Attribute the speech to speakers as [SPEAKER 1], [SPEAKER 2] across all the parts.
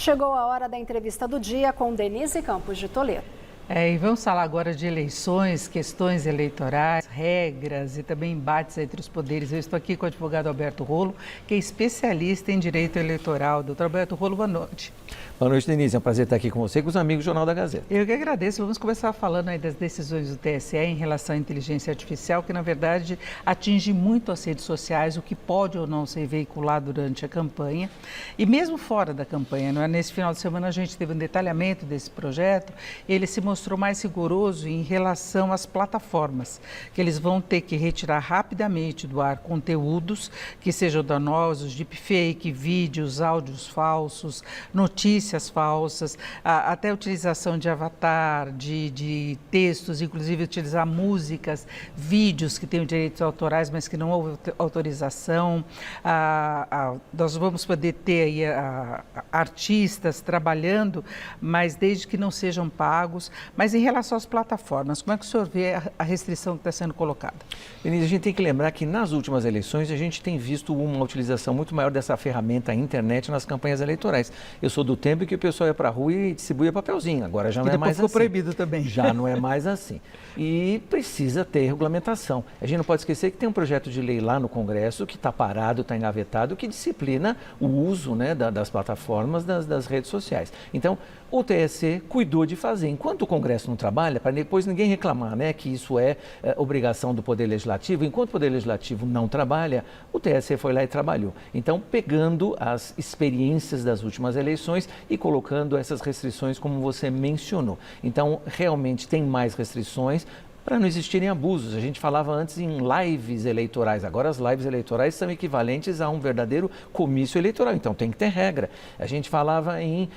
[SPEAKER 1] Chegou a hora da entrevista do dia com Denise Campos de Toledo.
[SPEAKER 2] E vamos falar agora de eleições, questões eleitorais, regras e também embates entre os poderes. Eu estou aqui com o advogado Alberto Rolo, que é especialista em direito eleitoral. Doutor Alberto Rolo, boa noite.
[SPEAKER 3] Boa noite, Denise. É um prazer estar aqui com você e com os amigos do Jornal da Gazeta.
[SPEAKER 2] Eu que agradeço. Vamos começar falando aí das decisões do TSE em relação à inteligência artificial, que na verdade atinge muito as redes sociais, o que pode ou não ser veiculado durante a campanha. E mesmo fora da campanha, não é? Nesse final de semana a gente teve um detalhamento desse projeto. Ele se mostrou mais rigoroso em relação às plataformas, que eles vão ter que retirar rapidamente do ar conteúdos que sejam danosos, deepfake, vídeos, áudios falsos, notícias falsas, até a utilização de avatar, de textos, inclusive utilizar músicas, vídeos que tenham direitos autorais, mas que não houve autorização. Nós vamos poder ter aí artistas trabalhando, mas desde que não sejam pagos. Mas em relação às plataformas, como é que o senhor vê a restrição que está sendo colocada?
[SPEAKER 3] Denise, a gente tem que lembrar que nas últimas eleições a gente tem visto uma utilização muito maior dessa ferramenta, a internet, nas campanhas eleitorais. Eu sou do tempo que o pessoal ia para a rua e distribuía papelzinho, agora já não é mais assim.
[SPEAKER 2] Ficou proibido também.
[SPEAKER 3] Já não é mais assim. E precisa ter regulamentação. A gente não pode esquecer que tem um projeto de lei lá no Congresso que está parado, está engavetado, que disciplina o uso, né, das plataformas, das redes sociais. Então, o TSE cuidou de fazer. Enquanto o Congresso não trabalha, para depois ninguém reclamar, né, que isso é obrigação do Poder Legislativo, enquanto o Poder Legislativo não trabalha, o TSE foi lá e trabalhou. Então, pegando as experiências das últimas eleições e colocando essas restrições como você mencionou. Então, realmente tem mais restrições para não existirem abusos. A gente falava antes em lives eleitorais, agora as lives eleitorais são equivalentes a um verdadeiro comício eleitoral, então tem que ter regra. A gente falava em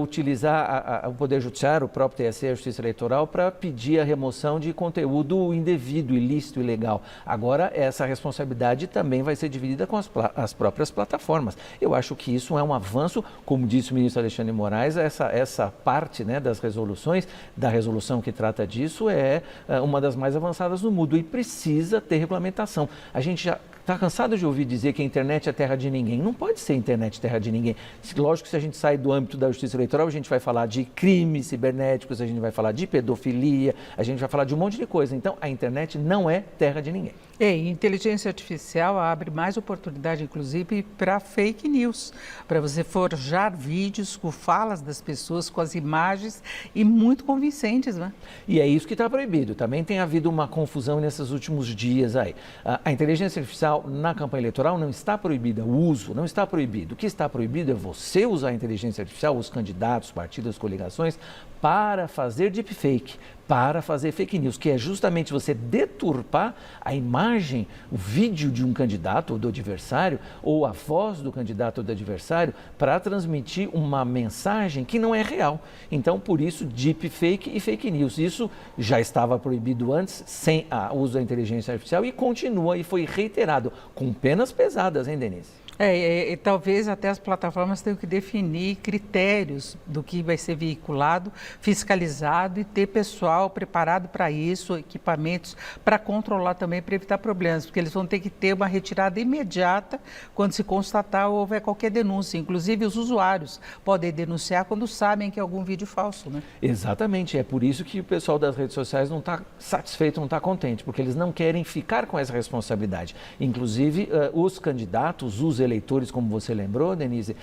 [SPEAKER 3] utilizar o Poder Judiciário, o próprio TSE, a Justiça Eleitoral, para pedir a remoção de conteúdo indevido, ilícito, ilegal. Agora, essa responsabilidade também vai ser dividida com as próprias plataformas. Eu acho que isso é um avanço, como disse o ministro Alexandre de Moraes, essa parte, né, das resoluções, da resolução que trata disso é uma das mais avançadas no mundo e precisa ter regulamentação. A gente já está cansado de ouvir dizer que a internet é terra de ninguém. Não pode ser internet terra de ninguém. Lógico que se a gente sai do âmbito da justiça eleitoral, a gente vai falar de crimes cibernéticos, a gente vai falar de pedofilia, a gente vai falar de um monte de coisa. Então, a internet não é terra de ninguém.
[SPEAKER 2] E inteligência artificial abre mais oportunidade, inclusive, para fake news, para você forjar vídeos com falas das pessoas, com as imagens e muito convincentes, né?
[SPEAKER 3] E é isso que está proibido. Também tem havido uma confusão nesses últimos dias aí. A inteligência artificial na campanha eleitoral não está proibida, o uso não está proibido. O que está proibido é você usar a inteligência artificial, os candidatos, partidos, coligações, para fazer deepfake, para fazer fake news, que é justamente você deturpar a imagem, o vídeo de um candidato ou do adversário, ou a voz do candidato ou do adversário, para transmitir uma mensagem que não é real. Então, por isso, deepfake e fake news. Isso já estava proibido antes, sem o uso da inteligência artificial, e continua e foi reiterado, com penas pesadas, hein, Denise?
[SPEAKER 2] E talvez até as plataformas tenham que definir critérios do que vai ser veiculado, fiscalizado e ter pessoal preparado para isso, equipamentos para controlar também, para evitar problemas, porque eles vão ter que ter uma retirada imediata quando se constatar ou houver qualquer denúncia. Inclusive, os usuários podem denunciar quando sabem que é algum vídeo falso, né?
[SPEAKER 3] Exatamente, é por isso que o pessoal das redes sociais não está satisfeito, não está contente, porque eles não querem ficar com essa responsabilidade. Inclusive, os candidatos, os eleitores, como você lembrou, Denise,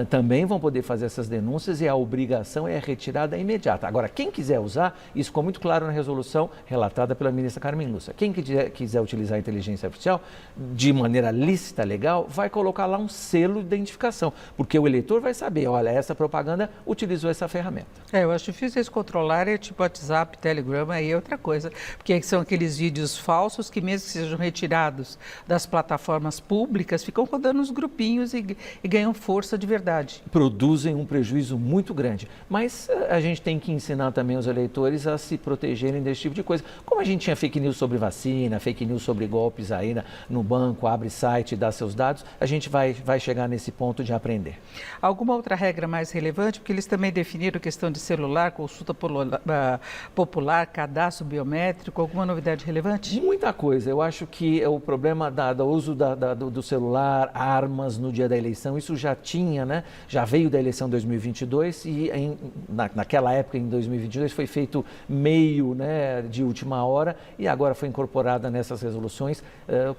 [SPEAKER 3] também vão poder fazer essas denúncias e a obrigação é a retirada imediata. Agora, quem quiser usar, isso ficou muito claro na resolução relatada pela ministra Carmen Lúcia. Quem quiser utilizar a inteligência artificial de maneira lícita, legal, vai colocar lá um selo de identificação, porque o eleitor vai saber, olha, essa propaganda utilizou essa ferramenta.
[SPEAKER 2] Eu acho difícil eles controlarem, tipo WhatsApp, Telegram, aí é outra coisa, porque são aqueles vídeos falsos que mesmo que sejam retirados das plataformas públicas, ficam rodando nos grupinhos e ganham força de verdade.
[SPEAKER 3] Produzem um prejuízo muito grande, mas a gente tem que ensinar também os eleitores a se protegerem desse tipo de coisa. Como a gente tinha fake news sobre vacina, fake news sobre golpes aí no banco, abre site, dá seus dados, a gente vai chegar nesse ponto de aprender.
[SPEAKER 2] Alguma outra regra mais relevante? Porque eles também definiram a questão de celular, consulta popular, cadastro biométrico, alguma novidade relevante?
[SPEAKER 3] Muita coisa. Eu acho que o problema do uso do celular, armas no dia da eleição. Isso já tinha, né? Já veio da eleição 2022 e naquela época, em 2022, foi feito meio, né, de última hora e agora foi incorporada nessas resoluções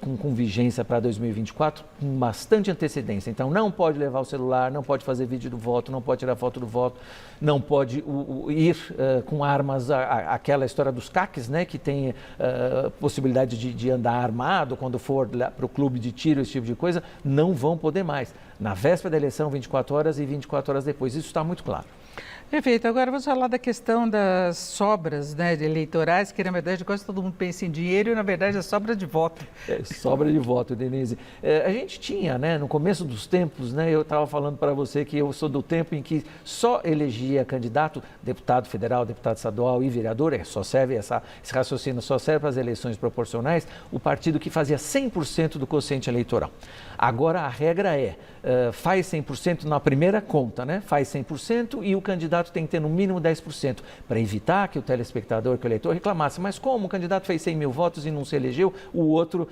[SPEAKER 3] com vigência para 2024, com bastante antecedência. Então, não pode levar o celular, não pode fazer vídeo do voto, não pode tirar foto do voto, não pode ir com armas, aquela história dos CACs, né, que tem possibilidade de andar armado quando for para o clube de tiro, esse tipo de coisa, não vão poder mais. Na véspera da eleição, 24 horas e 24 horas depois. Isso está muito claro.
[SPEAKER 2] Perfeito. Agora vamos falar da questão das sobras, né, eleitorais, que na verdade quase todo mundo pensa em dinheiro e na verdade é sobra de voto.
[SPEAKER 3] Sobra de voto, Denise. A gente tinha, né, no começo dos tempos, né, eu estava falando para você que eu sou do tempo em que só elegia candidato, deputado federal, deputado estadual e vereador, só serve esse raciocínio só serve para as eleições proporcionais, o partido que fazia 100% do quociente eleitoral. Agora a regra faz 100% na primeira conta, né? Faz 100% e o candidato tem que ter no mínimo 10%, para evitar que o telespectador, que o eleitor reclamasse. Mas como o candidato fez 100 mil votos e não se elegeu, o outro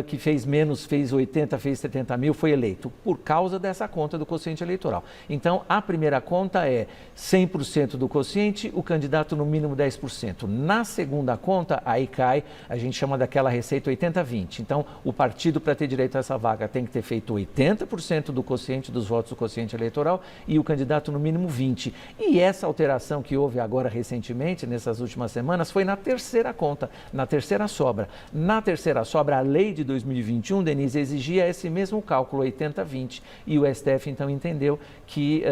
[SPEAKER 3] que fez menos, fez 80, fez 70 mil, foi eleito, por causa dessa conta do quociente eleitoral. Então, a primeira conta é 100% do quociente, o candidato no mínimo 10%. Na segunda conta, aí cai, a gente chama daquela receita 80-20. Então, o partido, para ter direito a essa vaga, tem que ter feito 80% do quociente dos votos do quociente eleitoral e o candidato no mínimo 20%. E essa alteração que houve agora recentemente, nessas últimas semanas, foi na terceira conta, na terceira sobra. Na terceira sobra, a lei de 2021, Denise, exigia esse mesmo cálculo, 80-20. E o STF, então, entendeu que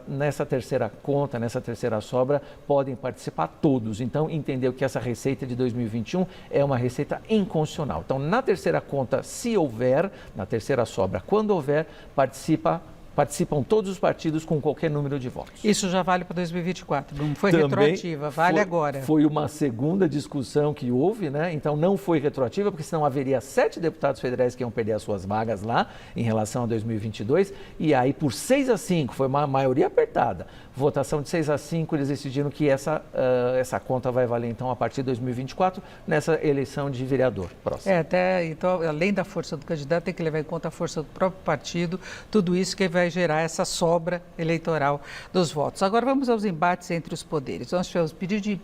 [SPEAKER 3] nessa terceira conta, nessa terceira sobra, podem participar todos. Então, entendeu que essa receita de 2021 é uma receita inconstitucional. Então, na terceira conta, se houver, na terceira sobra, quando houver, participam todos os partidos com qualquer número de votos.
[SPEAKER 2] Isso já vale para 2024, não foi
[SPEAKER 3] Também
[SPEAKER 2] retroativa, vale agora.
[SPEAKER 3] Foi uma segunda discussão que houve, né? Então não foi retroativa, porque senão haveria 7 deputados federais que iam perder as suas vagas lá em relação a 2022, e aí por 6-5, foi uma maioria apertada, votação de 6-5, eles decidiram que essa conta vai valer então a partir de 2024, nessa eleição de vereador próxima.
[SPEAKER 2] Então, além da força do candidato, tem que levar em conta a força do próprio partido, tudo isso que vai gerar essa sobra eleitoral dos votos. Agora vamos aos embates entre os poderes. Nós tivemos pedido de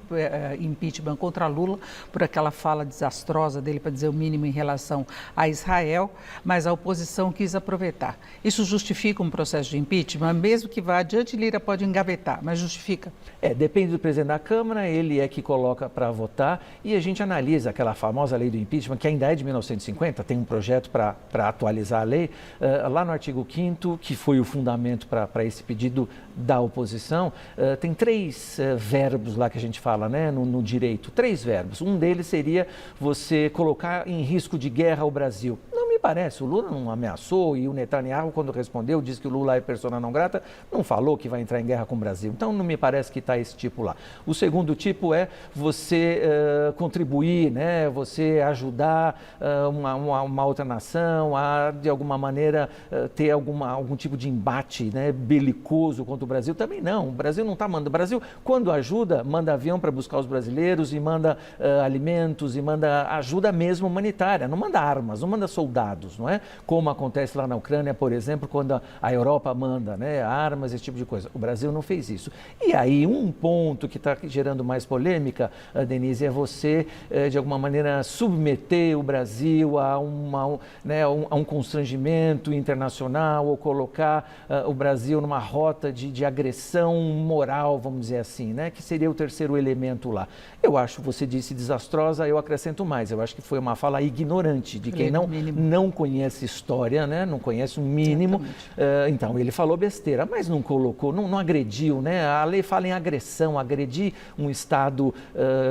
[SPEAKER 2] impeachment contra Lula por aquela fala desastrosa dele, para dizer o mínimo, em relação a Israel, mas a oposição quis aproveitar. Isso justifica um processo de impeachment? Mesmo que vá adiante, Lira pode engavetar, mas justifica?
[SPEAKER 3] Depende do presidente da Câmara, ele é que coloca para votar e a gente analisa aquela famosa lei do impeachment, que ainda é de 1950, tem um projeto para atualizar a lei, lá no artigo 5º, que foi o fundamento para esse pedido da oposição, tem 3 verbos lá que a gente fala, né, no direito, 3 verbos. Um deles seria você colocar em risco de guerra o Brasil. Não me parece, o Lula não ameaçou e o Netanyahu, quando respondeu, disse que o Lula é persona não grata, não falou que vai entrar em guerra com o Brasil. Então, não me parece que está esse tipo lá. O segundo tipo é você contribuir, né, você ajudar uma outra nação a, de alguma maneira, ter algum tipo de embate, né, belicoso contra o Brasil. Também não, o Brasil não está mandando. O Brasil, quando ajuda, manda avião para buscar os brasileiros e manda alimentos e manda ajuda mesmo humanitária, não manda armas, não manda soldados, não é? Como acontece lá na Ucrânia, por exemplo, quando a Europa manda, né, armas, esse tipo de coisa. O Brasil não fez isso. E aí, um ponto que está gerando mais polêmica, Denise, é você, de alguma maneira, submeter o Brasil a um constrangimento internacional ou colocar o Brasil numa rota de agressão moral, vamos dizer assim, né? Que seria o terceiro elemento lá. Eu acho, você disse desastrosa, eu acrescento mais. Eu acho que foi uma fala ignorante de quem não conhece história, né? Não conhece um mínimo. Então, ele falou besteira, mas não colocou, não agrediu, né? A lei fala em agressão, agredir um Estado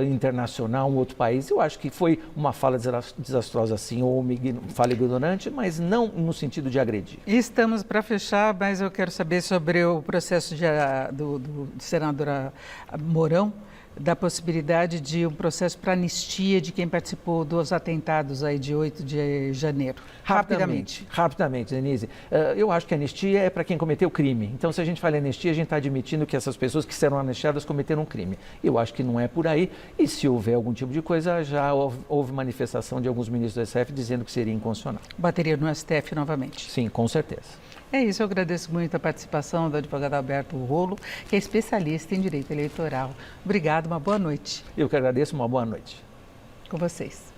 [SPEAKER 3] internacional, um outro país. Eu acho que foi uma fala desastrosa, sim, ou uma fala ignorante, mas não no sentido de agredir.
[SPEAKER 2] Estamos para fechar, mas eu quero saber sobre o processo do senador Mourão, da possibilidade de um processo para anistia de quem participou dos atentados aí de 8 de janeiro? Rapidamente,
[SPEAKER 3] Denise. Eu acho que a anistia é para quem cometeu crime. Então, se a gente fala em anistia, a gente está admitindo que essas pessoas que serão anistiadas cometeram um crime. Eu acho que não é por aí. E se houver algum tipo de coisa, já houve manifestação de alguns ministros do STF dizendo que seria inconstitucional.
[SPEAKER 2] Bateria no STF novamente?
[SPEAKER 3] Sim, com certeza.
[SPEAKER 2] É isso, eu agradeço muito a participação do advogado Alberto Rolo, que é especialista em direito eleitoral. Obrigado, uma boa noite.
[SPEAKER 3] Eu que agradeço, uma boa noite.
[SPEAKER 2] Com vocês.